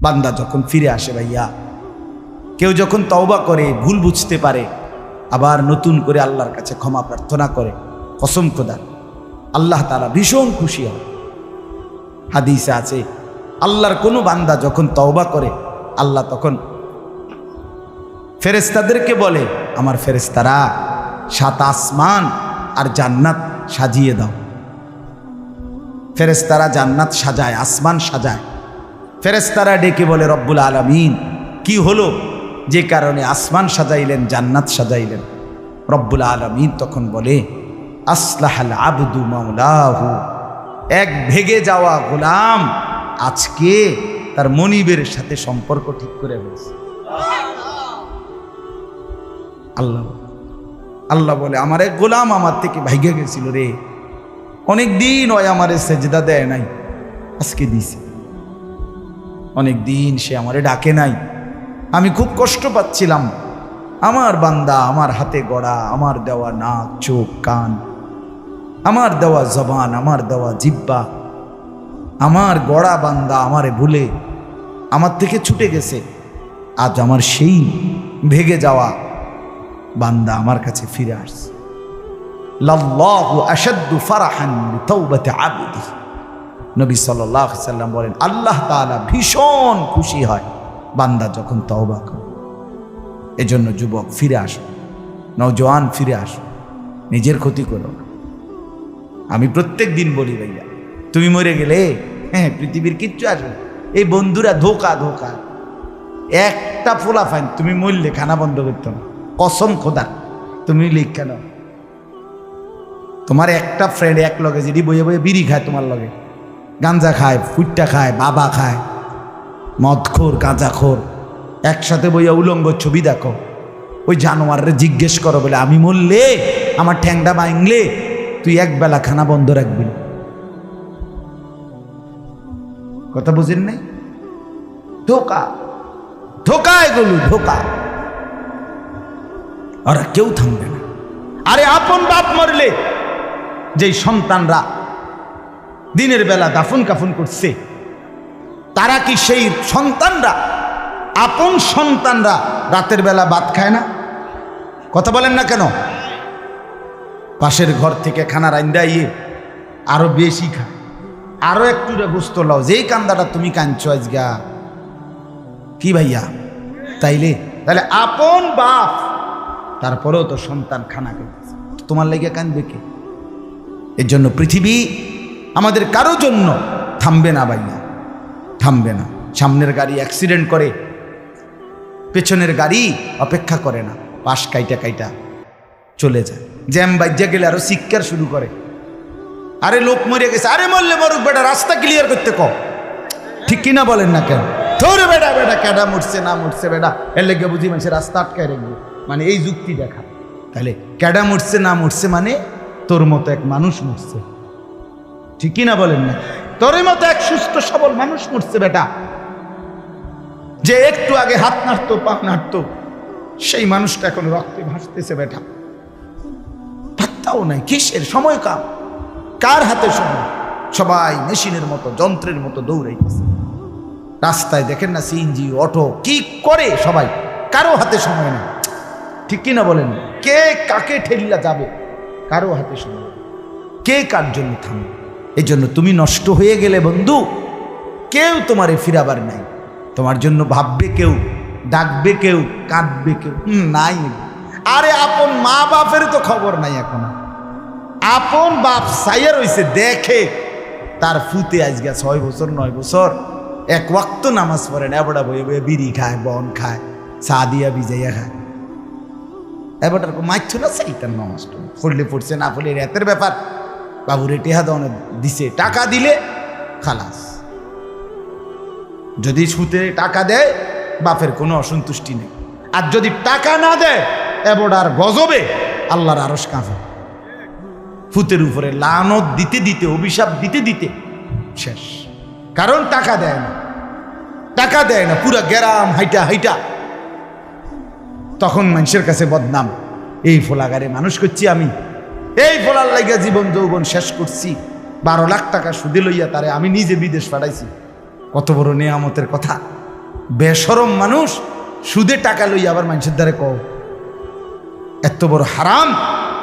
বান্দা যখন ফিরে আসে ভাইয়া, কেউ যখন তওবা করে, ভুল বুঝতে পারে, আবার নতুন করে আল্লাহর কাছে ক্ষমা প্রার্থনা করে, কসম খোদা আল্লাহ তাআলা ভীষণ খুশি হয়। হাদিসে আছে আল্লাহর কোনো বান্দা যখন তওবা করে, আল্লাহ তখন ফেরেশতাদেরকে বলে, আমার ফেরেশতারা 7 আসমান আর জান্নাত সাজিয়ে দাও। ফেরেশতারা জান্নাত সাজায়, আসমান সাজায়। ফেরেশতারা ডেকে বলে, রব্বুল আলামিন কি হলো যে কারণে আসমান সাজাইলেন, জান্নাত সাজাইলেন? রব্বুল আলামিন তখন বলে, আসলাহাল আবদু মাওলাহু, এক ভেগে যাওয়া গোলাম আজকে তার মনিবের সাথে সম্পর্ক ঠিক করে ফেলেছে। আল্লাহ বলে, আমার এক গোলাম আমার থেকে ভাইগে গেছিল রে, অনেক দিন ওই আমারে সেজদা দেয় নাই, আজকে দিছে। অনেক দিন সে আমারে ডাকে নাই, আমি খুব কষ্ট পাচ্ছিলাম। আমার বান্দা আমার হাতে গড়া, আমার দেওয়া নাক, চোখ, কান, আমার দেওয়া জবান, আমার দেওয়া জিহ্বা, আমার গড়া বান্দা আমারে ভুলে আমার থেকে ছুটে গেছে। আজ আমার সেই ভেগে যাওয়া বান্দা আমার কাছে ফিরে আসছে। লাল্লাহু আশাদ্দু ফারাহান বিতাওবাতি আবদি, নবী সাল্লাল্লাহু আলাইহি ওয়াসাল্লাম বলেন, আল্লাহ তাআলা ভীষণ খুশি হয় বান্দা যখন তওবা করে। এজন্য যুবক ফিরে আসো, নওজোয়ান ফিরে আসো, নিজের ক্ষতি করো না। আমি প্রত্যেক দিন বলি ভাইয়া, তুমি মরে গেলে হ্যাঁ পৃথিবীর কিচ্ছু আসবে, এই বন্ধুরা ধোকা ধোকা। একটা ফোলা ফাইন, তুমি মরলে খানা বন্ধ করতো না, কসম খোদা। তুমি লিখ কেন, তোমার একটা ফ্রেন্ড এক লগে যদি বইয়ে বইয়ে বিড়ি খায়, তোমার লগে গাঞ্জা খায়, ফুটটা খায়, বাবা খায়, মদখোর, গাঁজাখোর, একসাথে বইয়া উলঙ্গ ছবি দেখো, ওই জানোয়াররে জিজ্ঞেস করো বলে, আমি মরলে আমার ঠ্যাংটা ভাঙলে তুই একবেলা খানা বন্ধ রাখবি? কথা বুঝেন নাই? ধোকা ধোকা, এগুলো ধোকা। ওরা কেউ থামবে না। আরে আপন বাপ মরলে যেই সন্তানরা দিনের বেলা দাফন কাফন করছে, তারা কি সেই সন্তানরা, আপন সন্তানরা রাতের বেলা ভাত খায় না? কথা বলেন না কেন? পাশের ঘর থেকে খানা রান্দাইয়ে আরো বেশি খায়, আরো একটু গোস্ত লাও, যেই কান্দাটা তুমি কাঁদছো আজগা। কি ভাইয়া? তাইলে আপন বাপ, তারপরেও তো সন্তান খানা খাইতেছে, তোমার লেগে কাঁদবে কে? এর জন্য পৃথিবী আমাদের কারো জন্য থামবে না ভাইয়া, থামবে না। সামনের গাড়ি অ্যাক্সিডেন্ট করে, পেছনের গাড়ি অপেক্ষা করে না, পাশ কাইটা কাইটা চলে যায়। জ্যাম বাজ্যা গেলে আরো চিৎকার শুরু করে, আরে লোক মরে গেছে, আরে মরলে মরুক বেটা, রাস্তা ক্লিয়ার করতে কও। ঠিক কিনা বলেন না কেন? ধরে বেটা বেটা কেডা মরছে না মরছে বেটা, এর লেগে বুঝি মানুষের রাস্তা আটকায় রাখবে, মানে এই যুক্তি দেখা। তাহলে কেডা মরছে না মরছে মানে তোর মতো এক মানুষ মরছে। ঠিক কিনা বলেন না? তোর মতো এক সুস্থ সবল মানুষ মরছে বেটা, যে একটু আগে হাত নাড়তো, পা নাড়তো, সেই মানুষটা এখন রক্তে ভাসতেছে বেটা। পাত্তাও নাই, কিসের সময়? কার হাতে সময়? সবাই মেশিনের মতো, যন্ত্রের মতো দৌড়াইতেছে। রাস্তায় দেখেন না সিএনজি, অটো, কি করে সবাই, কারো হাতে সময় নেই। ঠিক কিনা বলেন? কে কাকে ঠেলিয়া যাবে, কারো হাতে সময় নেই। কে কার জন্য থামবে? এই জন্য তুমি নষ্ট হয়ে গেলে বন্ধু, কেউ তোমারে ফিরাবার নাই। তোমার জন্য ভাববে কেউ, ডাকবে কেউ, কাঁদবে কেউ নাই। আরে আপন মা বাপের তো খবর নাই এখন। আপন বাপ সাইয়া রইছে, দেখে তার ফুতে আজকে 6 বছর 9 বছর এক ওয়াক্ত নামাজ পড়ে না, এবড়া বয়ে বয়ে বিড়ি খায়, বন খায়, চা দিয়া ভিজাইয়া খায়। এবারটার মাইছ না সেইটার নামাজ পড়লে পড়ছে, না পড়লে রাতের ব্যাপার। বাবুরে টেহা দাও দিছে, টাকা দিলে খালাস। যদি সুতে টাকা দেয় বাপের কোনো অসন্তুষ্টি নেই, আর যদি টাকা না দেয় এবড়ার গজবে আল্লাহর আরশ কাঁপে। ফুতের উপরে লানত দিতে দিতে, অভিশাপ দিতে দিতে শেষ। কারণ টাকা দেয় না, টাকা দেয় না, পুরা গ্রাম হাইটা হাইটা তখন মানুষের কাছে বদনাম। এই ফোলাগারে মানুষ করছি আমি, এই ফোলার লাগিয়া জীবন যৌবন শেষ করছি, 12 লাখ টাকা সুদে লইয়া তারে আমি নিজে বিদেশ পাঠাইছি। কত বড় নেয়ামতের কথা! বেশরম মানুষ সুদে টাকা লই আবার মানুষের দ্বারে কও এত বড় হারাম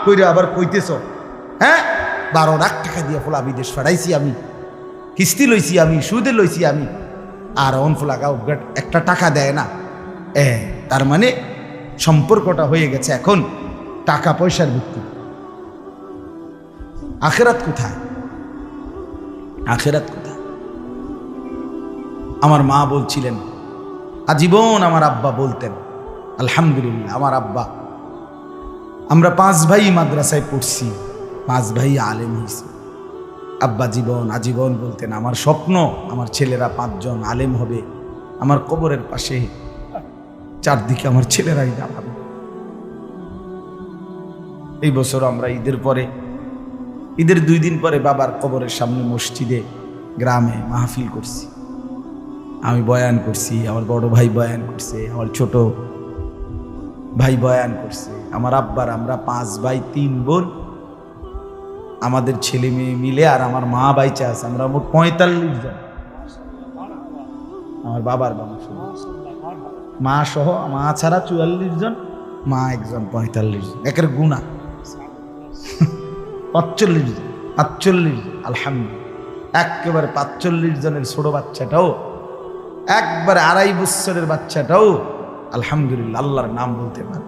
কইরে আবার কইতেছ, হ্যাঁ 12 লাখ টাকা দিয়ে ফোলা বিদেশ ফাড়াইছি আমি, কিস্তি লইছি আমি, সুদে লইছি আমি, আর অন ফোলাকা একটা টাকা দেয় না। তার মানে সম্পর্কটা হয়ে গেছে এখন টাকা পয়সার ভিত্তি। আখেরাত কোথায়? আখেরাত কোথায়? আমার মা বলছিলেন, আজীবন আমার আব্বা বলতেন, আলহামদুলিল্লাহ আমার আব্বা, আমরা 5 ভাই মাদ্রাসায় পড়ছি, 5 ভাই আলেম হয়েছি। আব্বা আজীবন বলতেন, আমার স্বপ্ন আমার ছেলেরা 5 জন আলেম হবে, আমার কবরের পাশে চারদিকে আমার ছেলেরাই দাঁড়াবে। এই বছর আমরা ঈদের 2 দিন পরে বাবার কবরের সামনে মসজিদে গ্রামে মাহফিল করছি। আমি বয়ান করছি, আমার বড় ভাই বয়ান করছে, আমার ছোট ভাই বয়ান করছে, আমার আব্বার আমরা 5 ভাই 3 বোন, আমাদের ছেলে মেয়ে মিলে আর আমার মা বাইচা আছে, আমরা মোট 45 জন। আমার বাবার বংশ, মা সহ, মা ছাড়া 44 জন, মা একজন 45 জন, একের গুণা 45 জন, 45 আলহামদুলিল্লাহ। একেবারে 45 জনের ছোট বাচ্চাটাও, একবারে 2.5 বছরের বাচ্চাটাও আলহামদুলিল্লাহ আল্লাহর নাম বলতে পারে।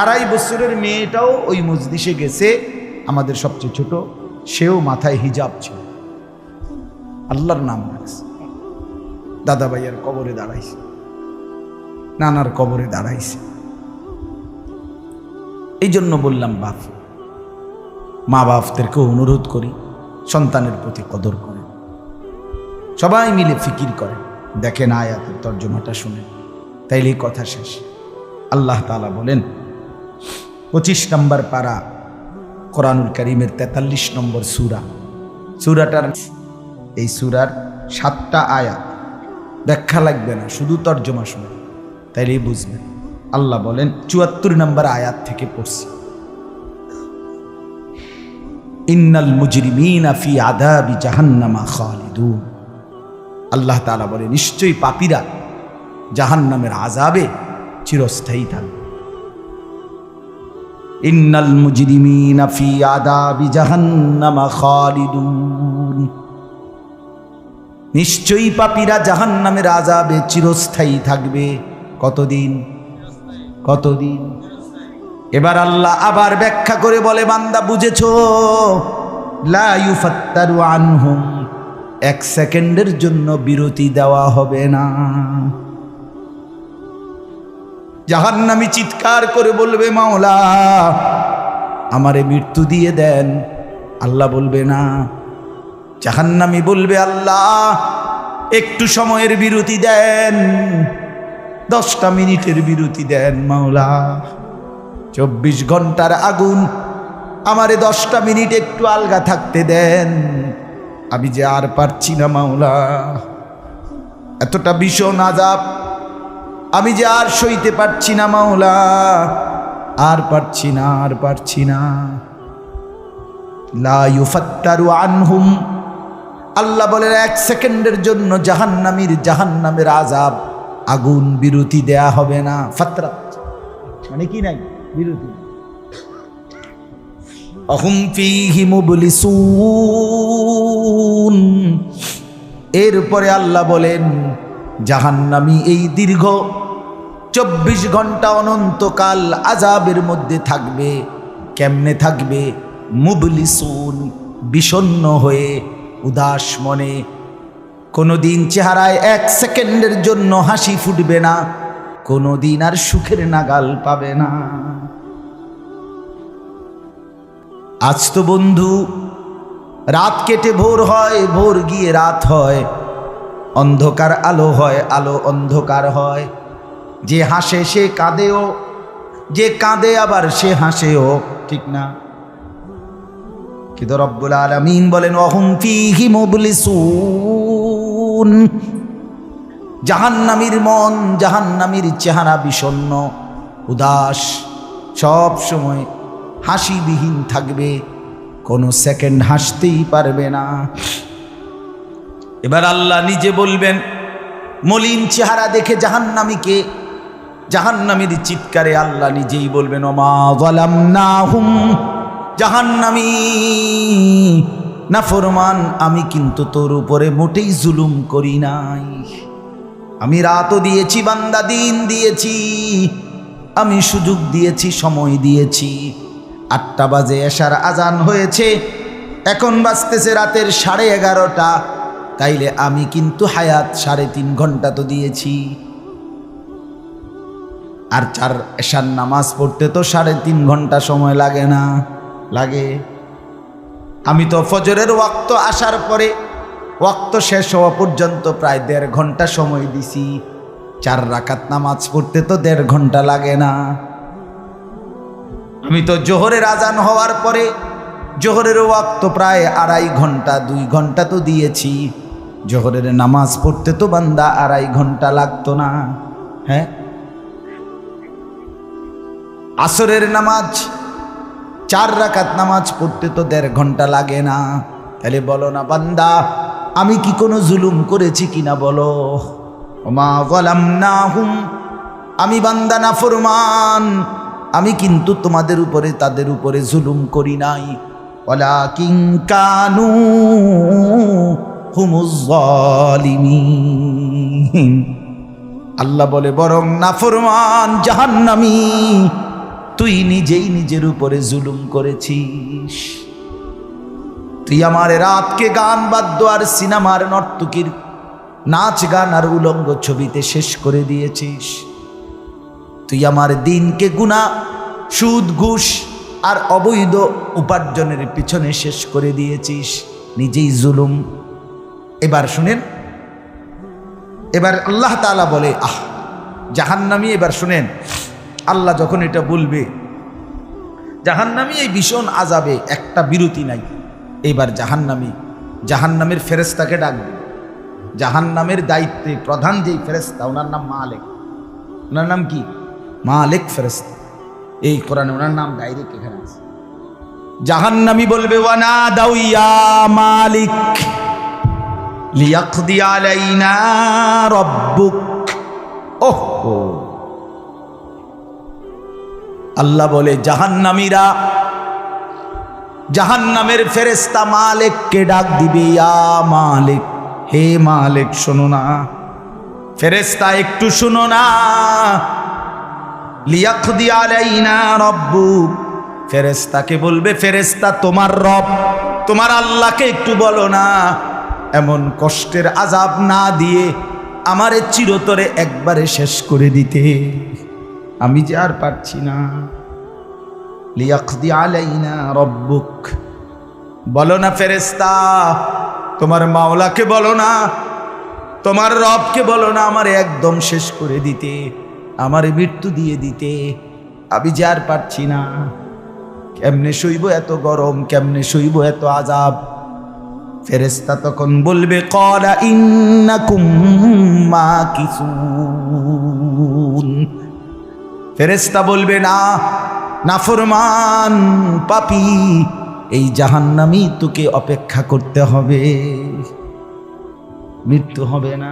2.5 বছরের মেয়েটাও ওই মজলিসে গেছে, আমাদের সবচেয়ে ছোট, সেও মাথায় হিজাব ছিল, আল্লাহর নাম রাখছে। দাদা ভাইয়ের কবরে দাঁড়াইছে, নানার কবরে দাঁড়াইছে। এই জন্য বললাম মা বাপদেরকে অনুরোধ করি সন্তানের প্রতি কদর করে, সবাই মিলে ফিকির করে, দেখেন আয়াতের তর্জমাটা শুনে, তাইলেই কথা শেষ। আল্লাহ তাআলা বলেন 25 নম্বর পারা কোরআনুল কারীমের 43 নম্বর সূরাটার এই সূরার 7টা আয়াত, ব্যাখ্যা লাগবে না, শুধু তর্জমা শুনে তাইলেই বুঝবেন। আল্লাহ বলেন 74 নম্বর আয়াত থেকে পড়ছি, ইন্নাল মুজরিমিনা ফি আযাবি জাহান্নামা খালিদুন। আল্লাহ তাআলা বলে নিশ্চয়ই পাপীরা জাহান্নামের আযাবে চিরস্থায়ী থাকবে। ইন্নাল মুজরিমিনা ফি আযাবি জাহান্নামা খালিদুন, নিশ্চয়ই পাপীরা জাহান্নামের আযাবে চিরস্থায়ী থাকবে। কতদিন? এবার আল্লাহ আবার ব্যাখ্যা করে বলে, বান্দা বুঝেছো? লা ইউফাত্তারু আনহুম, 1 সেকেন্ডের জন্য বিরতি দেওয়া হবে না। জাহান্নামী চিৎকার করে বলবে, মাওলা আমারে মৃত্যু দিয়ে দেন। আল্লাহ বলবে না। জাহান্নামী বলবে, আল্লাহ একটু সময়ের বিরতি দেন, 10টা মিনিটের বিরতি দেন মাওলা। 24 ঘন্টার আগুন, আমারে 10টা মিনিট একটু আলগা থাকতে দেন, আমি যে আর পারছি না মাওলা, এতটা ভীষণ আযাব আমি যে আর সইতে পারছি না মাওলা, আর পারছি না। লা ইউফাত্তারু আনহুম, আল্লাহ বলেন 1 সেকেন্ডের জন্য জাহান্নামের আযাব, আগুন বিরতি দেয়া হবে না। ফাতরাত মানে কি নাই বিরতি। আহুম ফীহি মুবলিসুন, এরপরে আল্লাহ বলেন জাহান্নামী এই দীর্ঘ 24 ঘন্টা অনন্তকাল আযাবের মধ্যে থাকবে। কেমনে থাকবে? মুবলিসুন, বিষণ্ণ হয়ে, উদাস মনে। কোনোদিন চেহারায় 1 সেকেন্ডের জন্য হাসি ফুটবে না, কোনোদিন আর সুখের নাগাল পাবে না। আজ তো বন্ধু রাত কেটে ভোর হয়, ভোর গিয়ে রাত হয়, অন্ধকার আলো হয়, আলো অন্ধকার হয়। যে হাসে সে কাঁদেও, যে কাঁদে আবার সে হাসেও, ঠিক না? কিন্তু রব্বুল আলামিন বলেন ওয়াহুম ফীহি মুবলিসুন, জাহান্নামীর মন, জাহান্নামীর চেহারা বিষণ্ণ, উদাস, সব সময় হাসিবিহীন থাকবে, কোনো সেকেন্ড হাসতেই পারবে না। এবার আল্লাহ নিজে বলবেন মলিন চেহারা দেখে জাহান্নামীকে, জাহান্নামীর চিৎকারে আল্লাহ নিজেই বলবেন ওমা যালামনাহুম, জাহান্নামী নাফরমান আমি কিন্তু তোর উপরে মোটেই জুলুম করি নাই। আমি রাতও দিয়েছি বান্দা, দিন দিয়েছি, আমি সুযোগ দিয়েছি, সময় দিয়েছি। 8টা বাজে এশার আজান হয়েছে, এখন বাজতেছে রাতের 11:30। তাইলে আমি কিন্তু হায়াত 3.5 ঘন্টা তো দিয়েছি। আর 4 এশার নামাজ পড়তে তো 3.5 ঘন্টা সময় লাগে না? লাগে। আমি তো ফজরের ওয়াক্ত আসার পরে ওয়াক্ত শেষ হওয়া পর্যন্ত প্রায় 1.5 ঘন্টা সময় দিছি। 4 রাকাত নামাজ পড়তে তো 1.5 ঘন্টা লাগে না? আমি তো জোহরের আজান হওয়ার পরে জোহরের ওয়াক্ত প্রায় 2.5 ঘন্টা, 2 ঘন্টা তো দিয়েছি। জোহরের নামাজ পড়তে তো বান্দা 2.5 ঘন্টা লাগতো না? হ্যাঁ। আসরের নামাজ 4 রাকাত নামাজ পড়তে তো 1.5 ঘন্টা লাগে না? তাহলে বলো না বান্দা আমি কি কোনো জুলুম করেছি কিনা বলো? ওমা যালামনাহুম, আমি বান্দা নাফরমান, আমি কিন্তু তোমাদের উপরে তাদের উপরে জুলুম করি নাই। ওয়ালাকিন কানু হুমুজ জালিমিন। আল্লাহ বলে বরং নাফরমান জাহান্নামী তুই নিজেই নিজের উপরে জুলুম করেছিস। তুই আমার রাতকে গান বাদ্য আর সিনেমার নর্তকীর নাচ গান আর উলঙ্গ ছবিতে শেষ করে দিয়েছিস। তুই আমার দিনকে গুনাহ, সুদ, ঘুষ আর অবৈধ উপার্জনের পিছনে শেষ করে দিয়েছিস, নিজেই জুলুম। এবার শুনেন, এবার আল্লাহ তাআলা বলে জাহান্নামী, এবার শুনেন আল্লাহ যখন এটা বলবে জাহান্নামী এই ভীষণ আযাবে একটা বিরতি নাই। এইবার জাহান্নামের ফেরেশতাকে ডাকবে। জাহান্নামের দায়িত্বে প্রধান যেই ফেরেশতা, ওনার নাম মালিক। ওনার নাম কি? মালিক ফেরেশতা। এই কোরআনে ওনার নাম ডাইরেক্ট এখানে আছে। জাহান্নামী বলবে ওয়ানাদাউ ইয়া মালিক লিয়াকদি আলাইনা রাব্বুক। ওহো, আল্লাহ বলে জাহান্নামীরা, জাহান্নামের ফেরেশতা মালিককে ডাক দিবে, ইয়া মালিক, হে মালিক শোনো না। ফেরেশতা একটু শোনো না। লিয়াকদি আলাইনা রাব্বুক, ফেরেশতাকে বলবে ফেরেশতা তোমার রব, তোমার আল্লাহকে একটু বলো না এমন কষ্টের আযাব না দিয়ে আমারে চিরতরে একবারে শেষ করে দিতে, আমি যে আর পারছি না। লিয়াকদি আলাইনা রাব্বুক, বলো না ফেরেশতা, তোমার মাওলাকে বলো না, তোমার রবকে বলো না আমারে একদম শেষ করে দিতে, আমারে মৃত্যু দিয়ে দিতে, আমি যে আর পারছি না। কেমনে সইব এত গরম, কেমনে সইব এত আযাব? ফেরেশতা তখন বলবে ক্বালা ইন্নাকুম মাকিসুন। ফেরেশতা বলবে না নাফরমান পাপী, এই জাহান্নামী তোকে অপেক্ষা করতে হবে, মৃত্যু হবে না।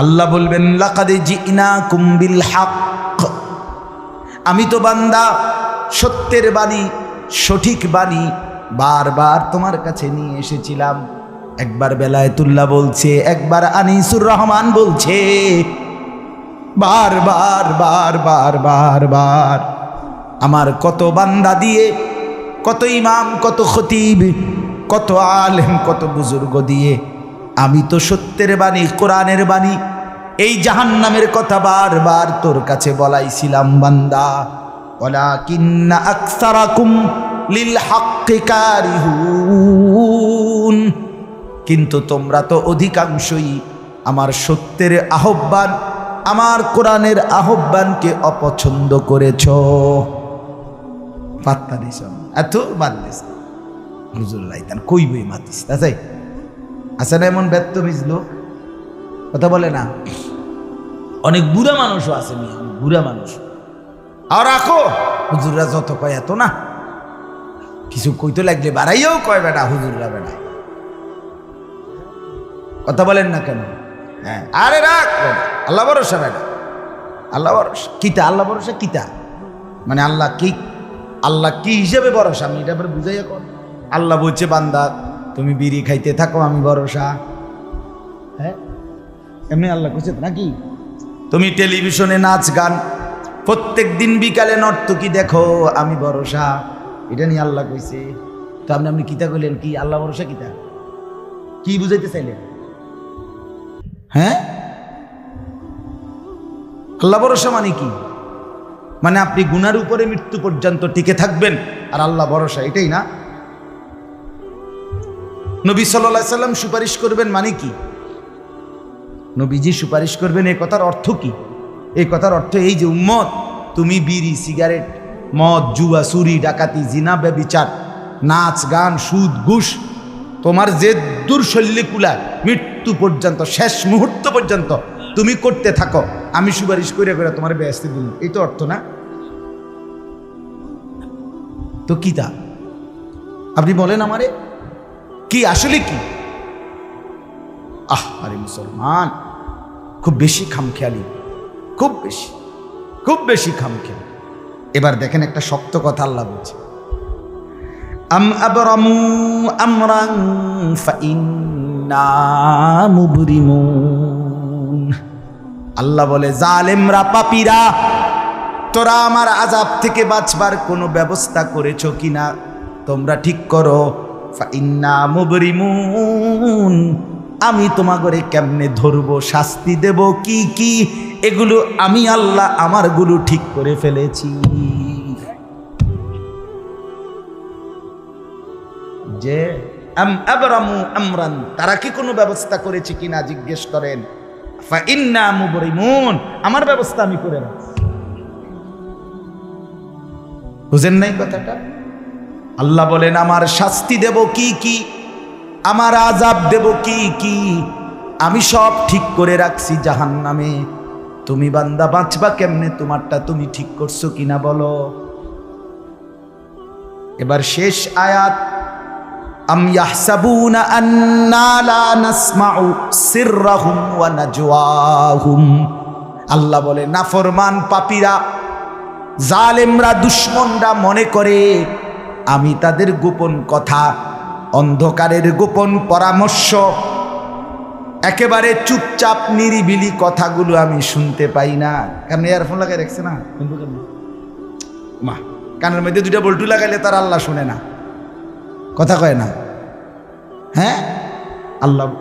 আল্লাহ বলবেন লাকাদ জিনাকুম বিল হক, আমি তো বান্দা সত্যের বাণী, সঠিক বাণী বারবার তোমার কাছে নিয়ে এসেছিলাম। একবার বেলায়েতুল্লাহ বলছে, একবার আনিসুর রহমান বলছে, বারবার বারবার বারবার আমার কত বান্দা দিয়ে, কত ইমাম, কত খতিব, কত আলেম, কত বুজুর্গ দিয়ে আমি তো সত্যের বাণী, কোরআনের বাণী, এই জাহান্নামের কথা বারবার তোর কাছে বলাইছিলাম বান্দা। ওয়ালাকিন্না আকসারাকুম লিল হাক্কি কারিহুন, কিন্তু তোমরা তো অধিকাংশই আমার সত্যের আহ্বান, আমার কোরআনের আহ্বানকে অপছন্দ করেছ। পাত্তা দিস এত বাদ দিস হুজুর লাইতান কইবই মাতিস তাই আছে না? এমন ব্যর্থ মিজলো কথা বলে না। অনেক বুড়া মানুষও আছে, বুড়া মানুষ। আর রাখো হুজুররা যত কয় এত না, কিছু কইতে লাগলে বাড়াইয়াও কয় বেটা হুজুররা বেড়ায়। কথা বলেন না কেন? হ্যাঁ, আরে রাখ আল্লাহ ভরসা বেটা, আল্লাহ ভরসা কিতা, আল্লাহ ভরসা কিতা মানে আল্লাহ কি, আল্লাহ কি হিসেবে ভরসা আমি এটা আবার বুঝাই এখন। আল্লাহ বলছে বান্দা তুমি বিড়ি খাইতে থাকো আমি ভরসা, হ্যাঁ এমনি আল্লাহ কইছে নাকি? তুমি টেলিভিশনে নাচ গান প্রত্যেক দিন বিকালে নর্তকী দেখো আমি ভরসা, এটা নিয়ে আল্লাহ কইছে। তো আপনি কিতা কইলেন কি আল্লাহ ভরসা কিতা, কি বুঝাইতে চাইলেন? হ্যাঁ, আল্লাহ ভরসা মানে কি? মানে আপনি গুনার উপরে মৃত্যু পর্যন্ত টিকে থাকবেন আর আল্লাহ ভরসা, এটাই না? নবী সাল্লাল্লাহু আলাইহি সাল্লাম সুপারিশ করবেন মানে কি? নবীজি সুপারিশ করবেন এই কথার অর্থ কি? এই কথার অর্থ এই যে উম্মত তুমি বিড়ি সিগারেট মদ জুয়া চুরি ডাকাতি জিনা ব্যভিচার নাচ গান সুদ ঘুষ তোমার যে দুর্শল্যে কুলায় মৃত্যু পর্যন্ত শেষ মুহূর্ত পর্যন্ত তুমি করতে থাকো, আমি সুপারিশ করে করে তোমার বেহেশতে দিন, এই তো অর্থ না? তো কি তা আপনি বলেন আমারে কি আসলে কি? আরে মুসলমান খুব বেশি খামখেয়ালি, খুব বেশি খামখেয়ালি। এবার দেখেন একটা শক্ত কথা আল্লাহ বলছে, আম আবরামু আমরান ফাইন্না মুবরিমুন। আল্লাহ বলে জালেমরা পাপীরা তোরা আমার আযাব থেকে বাঁচবার কোনো ব্যবস্থা করেছো কিনা তোমরা ঠিক করো। ফাইন্না মুবরিমুন, আমি তোমাগরে কেমনে ধরবো শাস্তি দেব কি কি এগুলো আমি আল্লাহ আমারগুলো ঠিক করে ফেলেছি। যে আম আবরামু আমরান, তারা কি কোনো ব্যবস্থা করেছে কিনা জিজ্ঞেস করেন। ফাইন্না মুবরিমুন, আমার ব্যবস্থা আমি করে রাখছি। বুঝেন নাই কথাটা? আল্লাহ বলেন আমার শাস্তি দেব কি কি, আমার আযাব দেব কি কি আমি সব ঠিক করে রাখছি জাহান্নামে। তুমি বান্দা বাঁচবা কেমনে তোমারটা তুমি ঠিক করছো কিনা বলো। এবার শেষ আয়াত, আম ইয়াহসাবুনা আন্না লা নাসমাউ সিররাহুম ওয়া নাজওয়াহুম। আল্লাহ বলে নাফরমান পাপীরা জালেমরা দুশমনরা মনে করে আমি তাদের গোপন কথা অন্ধকারের গোপন পরামর্শ একেবারে চুপচাপ নিরিবিলি কথাগুলো আমি শুনতে পাই না। কারণ ইয়ারফোন লাগাই রাখছে না, মা কানের মধ্যে দুইটা বল্টু লাগাইলে তার আল্লাহ শুনে না, কথা কয় না। হ্যাঁ,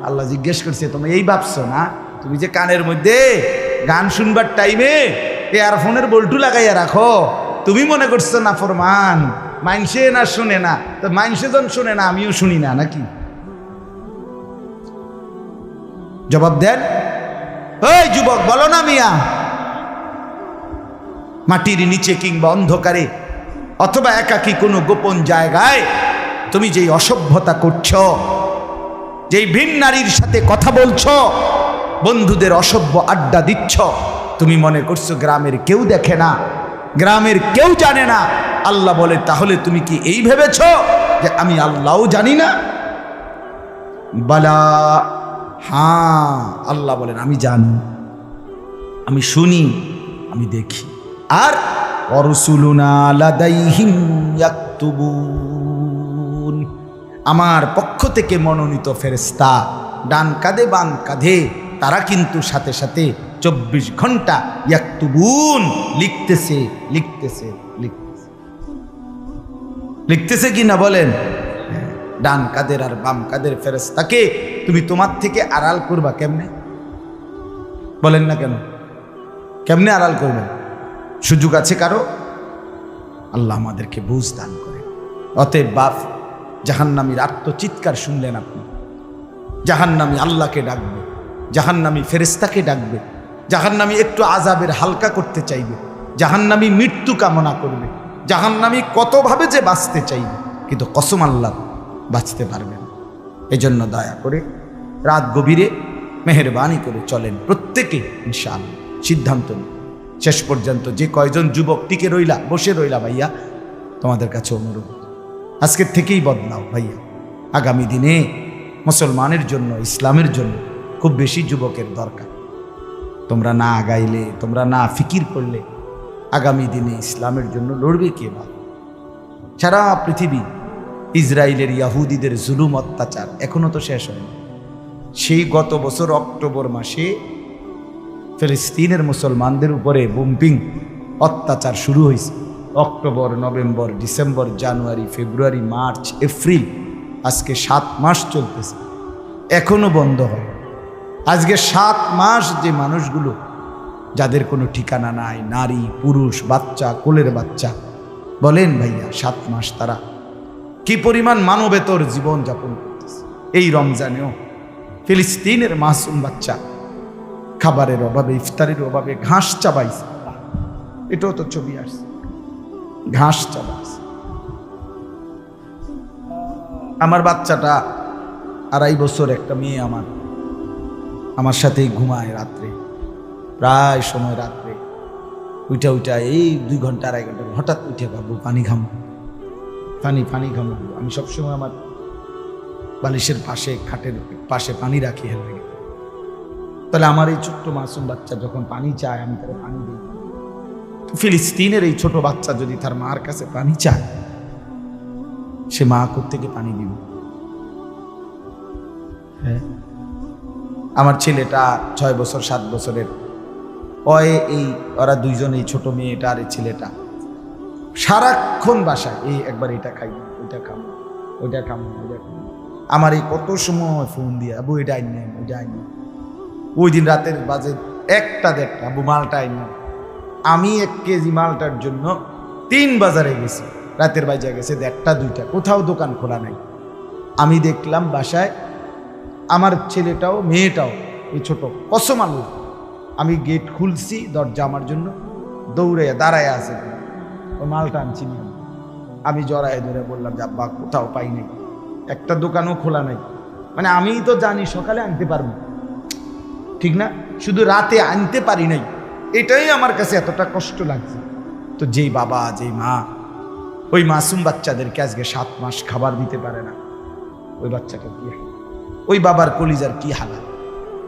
আল্লাহ জিজ্ঞেস করছে তুমি এই ভাবছো না তুমি যে কানের মধ্যে গান শুনবার টাইমে ইয়ারফোনের বল্টু লাগাইয়া রাখো, তুমি মনে করছো না ফরমান মাইনসে না শুনে না, তো মাইনসে যখন শুনে না আমিও শুনি না নাকি? জবাব দেন, ওই যুবক বলো না মিয়া, মাটির নিচে কিংবা অন্ধকারে অথবা একাকী কোনো গোপন জায়গায় তুমি যেই অসভ্যতা করছো, যেই ভিন নারীর সাথে কথা বলছো, বন্ধুদের অসভ্য আড্ডা দিচ্ছ, তুমি মনে করছো গ্রামের কেউ দেখে না, গ্রামের কেউ জানে না। আল্লাহ বলে তাহলে তুমি কি এই ভেবেছ যে আমি আল্লাহও জানি না? বালা, হ্যাঁ আল্লাহ বলেন আমি জানি, আমি শুনি, আমি দেখি। আর অরসুলুনা লাদাইহিম ইয়াকতুবুন, আমার পক্ষ থেকে মনোনীত ফেরেশতা ডান কাঁধে বাম কাঁধে তারা কিন্তু সাথে সাথে 24 ঘন্টা ইয়াকতুবুন লিখতেছে লিখতেছে লিখতেছে লিখতেছে কি না বলেন? ডান কাদের আর বাম কাদের ফেরেশতাকে তুমি তোমার থেকে আড়াল করবা কেমনে? বলেন না কেন? কেমনে আড়াল করবেন? সুযোগ আছে কারো? আল্লাহ আমাদেরকে বুঝ দান করে। অতএব বাপ, জাহান্নামীর আত্মচিৎকার শুনলেন আপনি, জাহান্নামী আল্লাহকে ডাকবে, জাহান্নামী ফেরেশতাকে ডাকবে, জাহান্নামী একটু আযাবের হালকা করতে চাইবে, জাহান্নামী মৃত্যু কামনা করবে, জাহান্নামী কতভাবে যে বাঁচতে চাইবে, কিন্তু কসম আল্লাহ বাঁচতে পারবে না। এজন্য দয়া করে রাত গভীরে মেহেরবানি করে চলেন প্রত্যেকে ইনশাআল্লাহ, সিদ্ধান্ত নিন। শেষ পর্যন্ত যে কয়জন যুবক টিকে রইলা, বসে রইলা, ভাইয়া তোমাদের কাছে অনুরোধ, আজকের থেকেই বদলাও ভাইয়া। আগামী দিনে মুসলমানের জন্য, ইসলামের জন্য খুব বেশি যুবকের দরকার। তোমরা না আগাইলে, তোমরা না ফিকির করলে আগামী দিনে ইসলামের জন্য লড়বে কে? ভালো। সারা পৃথিবী ইসরায়েলের ইয়াহুদিদের জুলুম অত্যাচার এখনো তো শেষ হয়নি। সেই গত বছর অক্টোবর মাসে ফিলিস্তিনের মুসলমানদের উপরে বোম্পিং অত্যাচার শুরু হয়েছে। অক্টোবর, নভেম্বর, ডিসেম্বর, জানুয়ারি, ফেব্রুয়ারি, মার্চ, এপ্রিল, আজকে 7 মাস চলতেছে, এখনো বন্ধ হয়। আজকে 7 মাস যে মানুষগুলো যাদের কোনো ঠিকানা নাই, নারী, পুরুষ, বাচ্চা, কোলের বাচ্চা, বলেন ভাইয়া 7 মাস তারা কি পরিমাণ মানবেতর জীবন যাপন করতেছে। এই রমজানেও ফিলিস্তিনের মাসুম বাচ্চা খাবারের অভাবে, ইফতারের অভাবে ঘাস চাবাইছে। এটাও তো ছবি আসছে, ঘাস চাবাইছে। আমার বাচ্চাটা 2.5 বছর, একটা মেয়ে আমার সাথেই ঘুমায় রাত্রে, প্রায় সময় রাত্রে উইটা এই 2 ঘন্টা 2.5 ঘন্টা হঠাৎ উঠে পাবো পানি ঘামো, পানি ঘামো। আমি সবসময় আমার বালিশের পাশে, খাটের পাশে পানি রাখি হেলবে। তাহলে আমার এই ছোট্ট মাসুম বাচ্চা যখন পানি চায়, আমি তাকে পানি দিই। ফিলিস্তিনের এই ছোট বাচ্চা যদি তার মার কাছে পানি চায়, সে মা কোত্থেকে পানি দিবে? হ্যাঁ, আমার ছেলেটা 6 বছর 7 বছরের, ওরা দুইজন, এই ছোট মেয়েটা আর এই ছেলেটা সারাক্ষণ বাসায় এই একবার এটা খাই, ওইটা খাবো, ওইটা খাবো, ওইটা খাবো। আমার এই কত সময় ফোন দিয়ে, আবু এটা আইন নেন, ওইটা আইন। ওই দিন রাতের বাজে 1টা-1.5টা, আবু মালটা আইন। আমি 1 কেজি মালটার জন্য 3 বাজারে গেছি, রাতের বাজে গেছে 1টা-2টা, কোথাও দোকান খোলা নাই। আমি দেখলাম বাসায় আমার ছেলেটাও মেয়েটাও, এই ছোট কসম আলু, আমি গেট খুলছি, দরজা আমার জন্য দৌড়ে দাঁড়ায় আছে, ও মালটা আনছি। আমি জড়ায় ধরে বললাম যে আব্বা কোথাও পাই নাই, একটা দোকানও খোলা নাই। মানে আমি তো জানি সকালে আনতে পারবো, ঠিক না, শুধু রাতে আনতে পারি নাই, এটাই আমার কাছে এতটা কষ্ট লাগছে। তো যেই বাবা, যেই মা ওই মাসুম বাচ্চাদেরকে আজকে 7 মাস খাবার দিতে পারে না, ওই বাচ্চাটা কি, ওই বাবার কলিজার কি হালাত?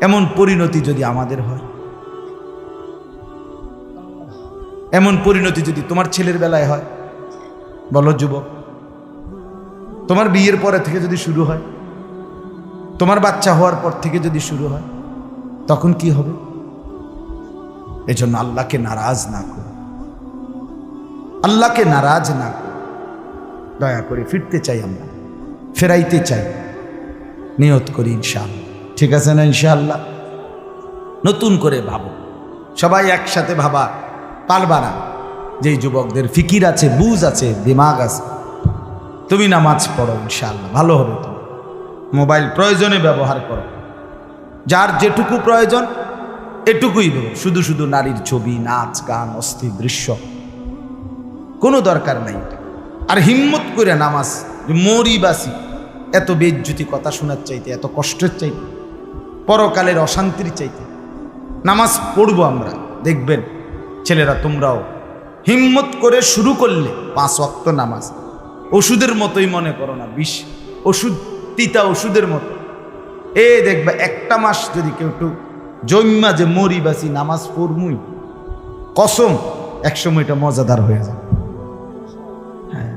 এমন পরিণতি যদি আমাদের হয়, এমন পরিণতি যদি তোমার ছেলের বেলায় হয়, বলো যুবক, তোমার বিয়ের পরে থেকে যদি শুরু হয়, তোমার বাচ্চা হওয়ার পর থেকে যদি শুরু হয়, তখন কি হবে? এজন্য আল্লাহকে নারাজ না করো, আল্লাহকে নারাজ না করো। দয়া করে ফিরতে চাই, আমরা ফেরাইতে চাই, নিয়ত করি ইনশাআল্লাহ। ঠিক আছে না? ইনশাআল্লাহ নতুন করে ভাবো, সবাই একসাথে ভাবা পারবা না। যেই যুবকদের ফিকির আছে, বুঝ আছে, দিমাগ আছে, তুমি নামাজ পড়ো, ইনশাআল্লাহ ভালো হবে। তুমি মোবাইল প্রয়োজনে ব্যবহার করো, যার যেটুকু প্রয়োজন এটুকুই দেবো। শুধু শুধু নারীর ছবি, নাচ, গান, অস্থির দৃশ্য কোনো দরকার নাই। আর হিম্মত করে নামাজ, মরি বাসি, এত বেজ্জুতি কথা শোনার চাইতে, এত কষ্টের চাইতে, পরকালের অশান্তির চাইতে নামাজ পড়বো আমরা। দেখবেন ছেলেরা, তোমরাও হিম্মত করে শুরু করলে 5 ওয়াক্ত নামাজ ওষুধের মতোই মনে করো না, বিষ ওষুধ, তিতা ওষুধের মতো। দেখবে 1টা মাস যদি কেউ একটু জন্মা যে মরি বাসি নামাজ পড়মুই, কসম একসময় এটা মজাদার হয়ে যায়। হ্যাঁ,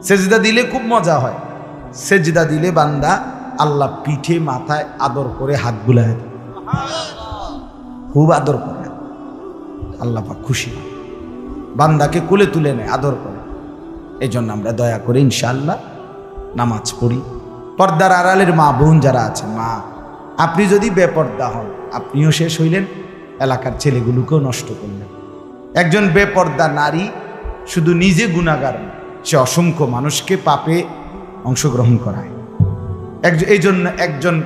সেজদা দিলে খুব মজা হয়। সেজদা দিলে বান্দা আল্লাহ পিঠে মাথায় আদর করে হাত বুলায়, খুব আদর করে, আল্লাহ পাক খুশি, বান্দাকে কোলে তুলে নেয়, আদর করে। এই জন্য আমরা দয়া করে ইনশাআল্লাহ নামাজ পড়ি। পর্দার আড়ালের মা বোন যারা আছে, মা আপনি যদি বেপর্দা হন, আপনিও শেষ হইলেন, এলাকার ছেলেগুলোকেও নষ্ট করলেন। একজন বেপর্দা নারী শুধু নিজে গুনাহগার, সে অসংখ্য মানুষকে পাপে অংশগ্রহণ করায়। এই জন্য একজন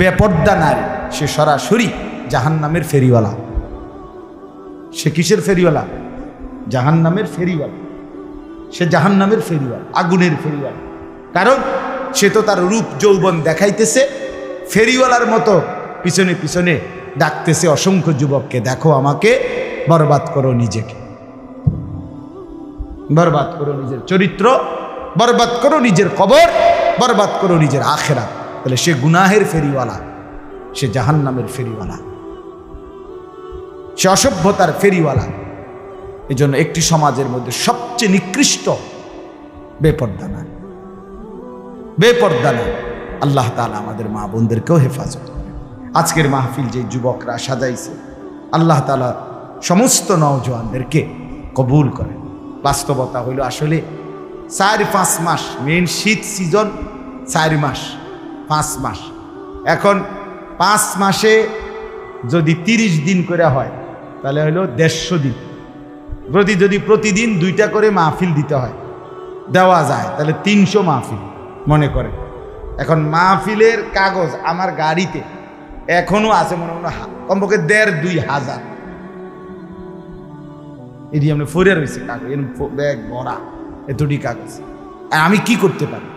বেপর্দা নারী সে সরাসরি জাহান্নামের ফেরিওয়ালা। সে কিসের ফেরিওয়ালা? জাহান্নামের ফেরিওয়ালা। সে জাহান্নামের ফেরিওয়ালা, আগুনের ফেরিওয়ালা। কারণ সে তো তার রূপ যৌবন দেখাইতেছে, ফেরিওয়ালার মতো পিছনে পিছনে ডাকতেছে অসংখ্য যুবককে, দেখো আমাকে, বরবাদ করো নিজেকে, বরবাদ করো নিজের চরিত্র, বরবাদ করো নিজের কবর, বরবাদ করো নিজের আখেরাত। তাহলে সে গুনাহের ফেরিওয়ালা, সে জাহান্নামের ফেরিওয়ালা, সে অসভ্যতার ফেরিওয়ালা। এই জন্য একটি সমাজের মধ্যে সবচেয়ে নিকৃষ্ট বেপর্দা না। আল্লাহ তাআলা আমাদের মা বোনদেরকেও হেফাজত করে। আজকের মাহফিল যে যুবকরা সাজাইছে, আল্লাহ তাআলা সমস্ত নওজোয়ানদেরকে কবুল করে। বাস্তবতা হইল আসলে 4-5 মাস, মেন শীত সিজন 4 মাস 5 মাস। এখন 5 মাসে যদি 30 দিন করে হয় তাহলে হইল 150 দিন। যদি প্রতিদিন 2টা করে মাহফিল দিতে হয়, দেওয়া যায়, তাহলে 300 মাহফিল মনে করে। এখন মাহফিলের কাগজ আমার গাড়িতে এখনো আছে মনে মনে কমপক্ষে 1,500-2,000 এটি আমরা ফোরে রয়েছে কাগজ, ব্যাগ ভরা এতটি কাগজ। আমি কি করতে পারি?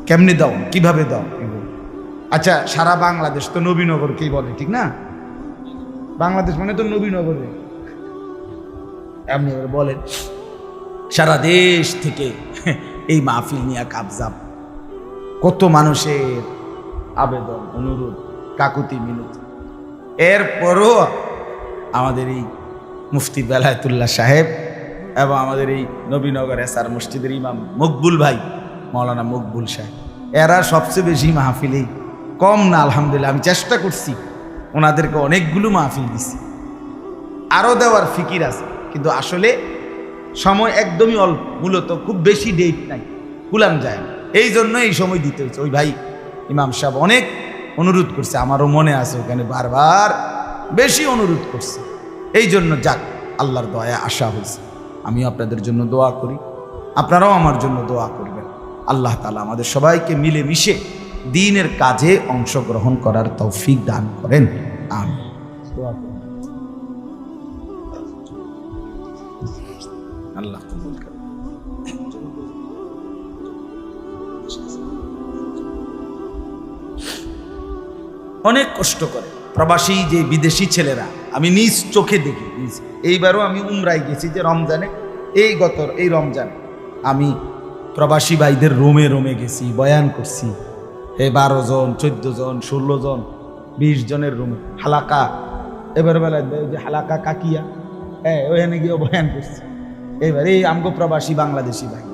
কেমনে দাও, কিভাবে দাও? আচ্ছা, সারা বাংলাদেশ তো নবীনগরকেই বলে, ঠিক না? বাংলাদেশ মানে তো নবীনগরে এমনি বলেন। সারা দেশ থেকে এই মাহফিল নিয়ে কাবজাব, কত মানুষের আবেদন, অনুরোধ, কাকুতি মিনতি। এরপরও আমাদের এই মুফতি বেলায়েতুল্লাহ সাহেব এবং আমাদের এই নবীনগর এসআর মসজিদের ইমাম মকবুল ভাই, মৌলানা মকবুল সাহেব, এরা সবচেয়ে বেশি মাহফিলেই কম না। আলহামদুলিল্লাহ, আমি চেষ্টা করছি, ওনাদেরকে অনেকগুলো মাহফিল দিছি, আরও দেওয়ার ফিকির আছে, কিন্তু আসলে সময় একদমই অল্প। মূলত খুব বেশি ডেট নাই, কুলাম যায় না, এই জন্য এই সময় দিতে হচ্ছে। ওই ভাই ইমাম সাহেব অনেক অনুরোধ করছে, আমারও মনে আছে, ওখানে বারবার বেশি অনুরোধ করছে। এই জন্য যাক, আল্লাহর দয়া আশা হয়েছে। আমিও আপনাদের জন্য দোয়া করি, আপনারাও আমার জন্য দোয়া করবেন। আল্লাহ তাআলা আমাদের সবাইকে মিলেমিশে দ্বীনের কাজে অংশগ্রহণ করার তৌফিক দান করেন। আমিন। আল্লাহ কবুল করেন। অনেক কষ্ট করে প্রবাসী যে বিদেশি ছেলেরা, আমি নিজ চোখে দেখি। এইবারও আমি উমরায় গেছি, যে রমজানে, এই রমজানে আমি প্রবাসী ভাইদের রোমে গেছি, বয়ান করছি। 12 জন, 14 জন, 16 জন, 20 জনের রুমে হালাকা। এবার বেলায় যে হালাকা কাকিয়া, ওখানে গিয়ে বয়ান করছি। এবার এই আমগো প্রবাসী বাংলাদেশি ভাই,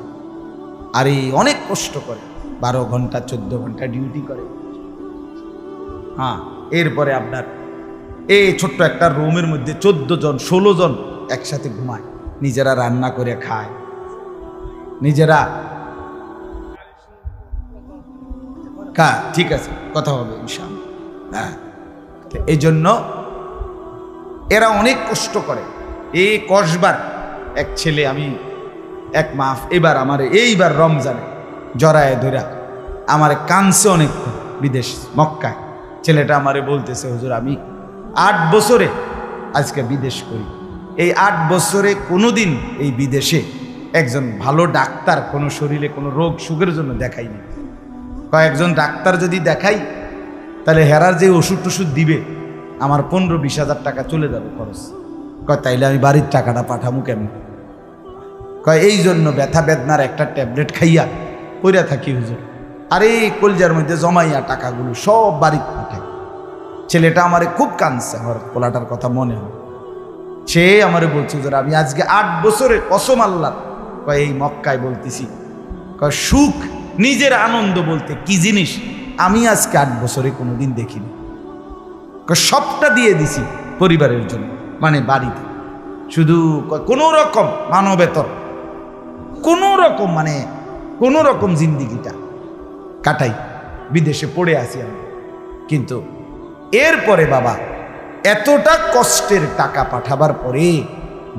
আর এই অনেক কষ্ট করে, 12 ঘন্টা 14 ঘন্টা ডিউটি করে। হ্যাঁ, এরপরে আপনার এই ছোট্ট একটা রুমের মধ্যে 14 জন 16 জন একসাথে ঘুমায়, নিজেরা রান্না করে খায়, নিজেরা। ঠিক আছে, কথা হবে ইনশাআল্লাহ। হ্যাঁ, এই জন্য এরা অনেক কষ্ট করে। এই কসবার এক ছেলে, আমি এক মাস এবার আমার এইবার রমজানে জড়ায় ধরা আমার কানছে অনেক, বিদেশ মক্কায়। ছেলেটা আমারে বলতেছে, হুজুর আমি 8 বছরে আজকে বিদেশ করি, এই 8 বছরে কোনোদিন এই বিদেশে একজন ভালো ডাক্তার কোনো শরীরে কোনো রোগ সুখের জন্য দেখাইনি। কয়েকজন ডাক্তার যদি দেখাই তাহলে হেরার যে ওষুধ টষুধ দিবে আমার 15-20 হাজার টাকা চলে যাবে খরচ। তাইলে আমি বাড়ির টাকাটা পাঠামু কেমন? এই জন্য ব্যথা বেদনার একটা ট্যাবলেট খাইয়া পইরা থাকি হুজুর, আর এই কলজার মধ্যে জমাইয়া টাকাগুলো সব বাড়িতে পাঠায়। ছেলেটা আমারে খুব কাঁদছে, আমার পোলাটার কথা মনে হয়। সে আমারে বলছে, হুজুর আমি আজকে 8 বছরের কসম আল্লাহ, এই মক্কায় বলতেছি, সুখ নিজের আনন্দ বলতে কি জিনিস আমি আজকে 8 বছরে কোনোদিন দেখিনি। সবটা দিয়ে দিছি পরিবারের জন্য, মানে বাড়িতে, শুধু কোনো রকম মানবেতর, কোনো রকম মানে কোনো রকম জিন্দিগিটা কাটাই, বিদেশে পড়ে আসি আমি। কিন্তু এরপরে বাবা, এতটা কষ্টের টাকা পাঠাবার পরে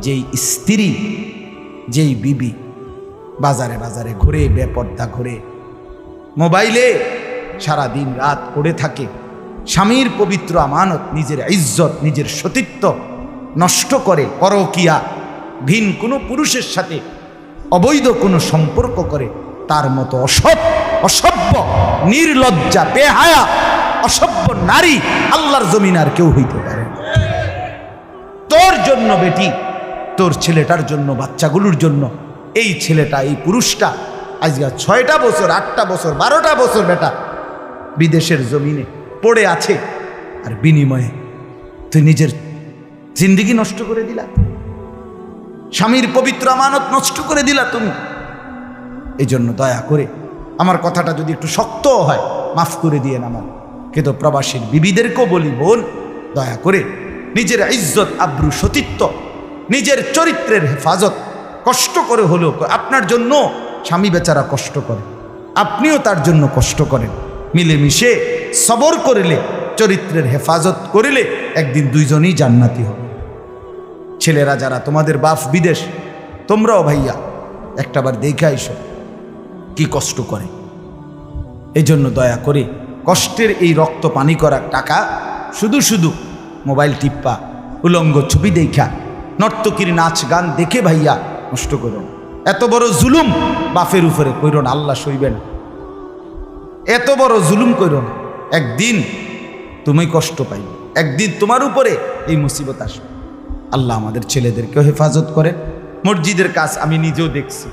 যেই স্ত্রী, যেই বিবি বাজারে বাজারে ঘুরে, বেপর্দা ঘুরে, মোবাইলে সারা দিন রাত পড়ে থাকে, স্বামীর পবিত্র আমানত, নিজের ইজ্জত, নিজের সতীত্ব নষ্ট করে, পরকিয়া, ভিন কোনো পুরুষের সাথে অবৈধ কোনো সম্পর্ক করে, তার মতো অসভ্য, নির্লজ্জা, বেহায়া, অসভ্য নারী আল্লাহর জমিন আর কেউ হইতে পারে না। তোর জন্য বেটি, তোর ছেলেটার জন্য, বাচ্চাগুলোর জন্য এই ছেলেটা, এই পুরুষটা আজকে 6টা বছর, 8টা বছর, 12টা বছর বেটা বিদেশের জমিনে পড়ে আছে, আর বিনিময়ে তুই নিজের জিন্দেগি নষ্ট করে দিলা, স্বামীর পবিত্র আমানত নষ্ট করে দিলা তুমি। এই জন্য দয়া করে আমার কথাটা যদি একটু শক্ত হয় মাফ করে দিয়ে আমার কিন্তু প্রবাসীর বিবিদেরকেও বলি, বোন দয়া করে নিজের ইজ্জত আব্রু সতীত্ব নিজের চরিত্রের হেফাজত কষ্ট করে হলেও, আপনার জন্য স্বামী বেচারা কষ্ট করে, আপনিও তার জন্য কষ্ট করেন, মিলেমিশে সবর করিলে চরিত্রের হেফাজত করিলে একদিন দুইজনই জান্নাতি হবে। ছেলেরা যারা তোমাদের বাপ বিদেশ, তোমরাও ভাইয়া একটাবার দেখে আইসো কি কষ্ট করে। এই জন্য দয়া করে কষ্টের এই রক্ত পানি করা টাকা শুধু শুধু মোবাইল টিপ্পা উলঙ্গ ছবি দেখা নর্তকীর নাচ গান দেখে ভাইয়া নষ্ট করো। এত বড় জুলুম বাপের উপরে কইরো না, আল্লাহ সইবেন। এত বড় জুলুম কইরো না, একদিন তুমি কষ্ট পাইবে, একদিন তোমার উপরে এই মুসিবত আসবে। আল্লাহ আমাদের ছেলেদেরকেও হেফাজত করেন। মসজিদের কাজ আমি নিজেও দেখছি,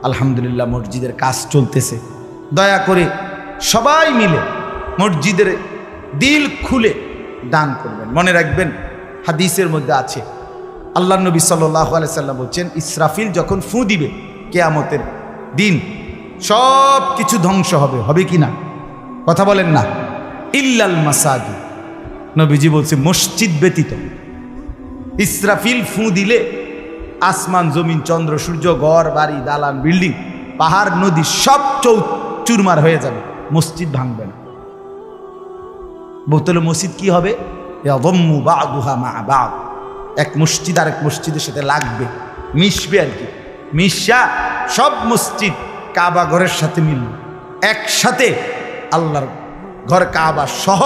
আলহামদুলিল্লাহ মসজিদের কাজ চলতেছে। দয়া করে সবাই মিলে মসজিদের দিল খুলে দান করবেন। মনে রাখবেন হাদিসের মধ্যে আছে, আল্লাহ নবী সাল্লাল্লাহু আলাইহি সাল্লাম বলছেন, ইসরাফিল যখন ফু দিবে কিয়ামতের দিন সব কিছু ধ্বংস হবে, হবে কি না? কথা বলেন না। ইল্লাল মাসাজিদ, নবীজি বলছে মসজিদ ব্যতীত। ইসরাফিল ফু দিলে আসমান জমিন চন্দ্র সূর্য ঘর বাড়ি দালান বিল্ডিং পাহাড় নদী সব চুরমার হয়ে যাবে, মসজিদ ভাঙবে না। বোতলে মসজিদ কি হবে? এক মসজিদ আর এক মসজিদের সাথে লাগবে, মিশবে আর কি, মিশা সব মসজিদ কাবা ঘরের সাথে মিলবে, একসাথে আল্লাহর ঘর কাবা সহ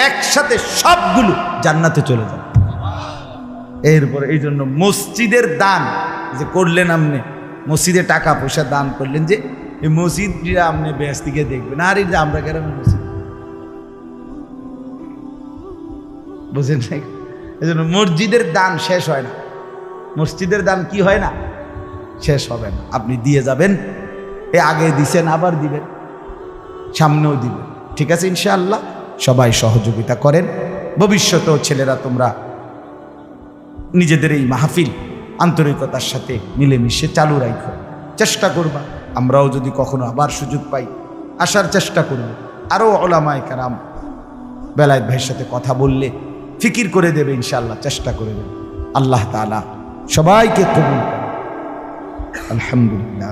একসাথে সবগুলো জান্নাতে চলে যাবে। এরপরে এই জন্য মসজিদের দান যে করলেন, আপনি মসজিদে টাকা পয়সা দান করলেন, যে এই মসজিদ আপনি বেশ দিকে দেখবেন, আর এই যে আমরা কেন মসজিদ বুঝেন নাই। এই জন্য মসজিদের দান শেষ হয় না, মসজিদের দান কি হয় না, শেষ হবে না। আপনি দিয়ে যাবেন, এ আগে দিছেন আবার দিবেন, সামনেও দিবেন, ঠিক আছে ইনশাআল্লাহ। সবাই সহযোগিতা করেন। ভবিষ্যতেও ছেলেরা তোমরা নিজেদের এই মাহফিল আন্তরিকতার সাথে মিলেমিশে চালু রাখো, চেষ্টা করবা। আমরাও যদি কখনো আবার সুযোগ পাই আসার চেষ্টা করব। আরও ওলামায়ে কেরাম বেলায়েত ভাইয়ের সাথে কথা বললে ফিকির করে দেবে ইনশাআল্লাহ, চেষ্টা করে দেবে। আল্লাহ তাআলা সবাইকে কবুল করুন। আলহামদুলিল্লাহ।